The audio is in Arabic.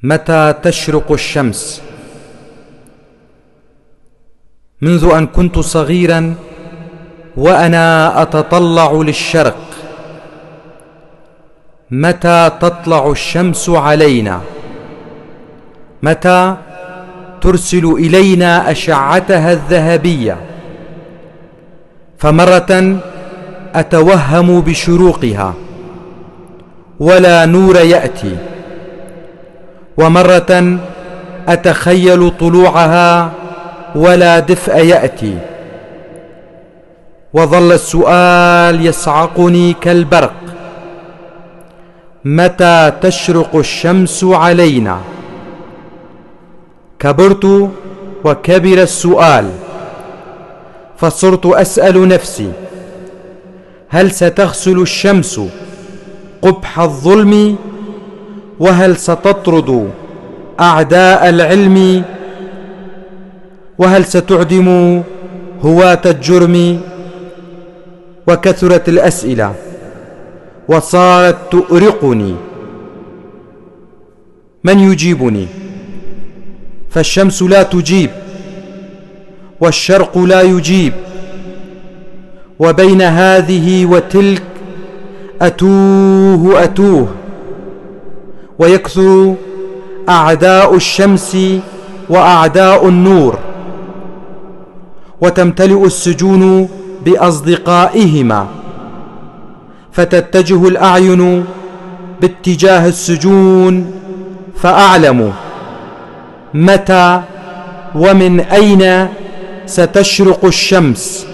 متى تشرق الشمس؟ منذ أن كنت صغيرا وأنا أتطلع للشرق. متى تطلع الشمس علينا؟ متى ترسل إلينا أشعتها الذهبية؟ فمرة أتوهم بشروقها ولا نور يأتي، ومرة أتخيل طلوعها ولا دفء يأتي، وظل السؤال يصعقني كالبرق: متى تشرق الشمس علينا؟ كبرت وكبر السؤال، فصرت أسأل نفسي: هل ستغسل الشمس قبح الظلم؟ وهل ستطرد أعداء العلم؟ وهل ستعدم هواة الجرم؟ وكثرت الأسئلة وصارت تؤرقني. من يجيبني؟ فالشمس لا تجيب والشرق لا يجيب، وبين هذه وتلك أتوه ويكثر أعداء الشمس وأعداء النور، وتمتلئ السجون بأصدقائهما، فتتجه الأعين باتجاه السجون. فأعلم متى ومن أين ستشرق الشمس.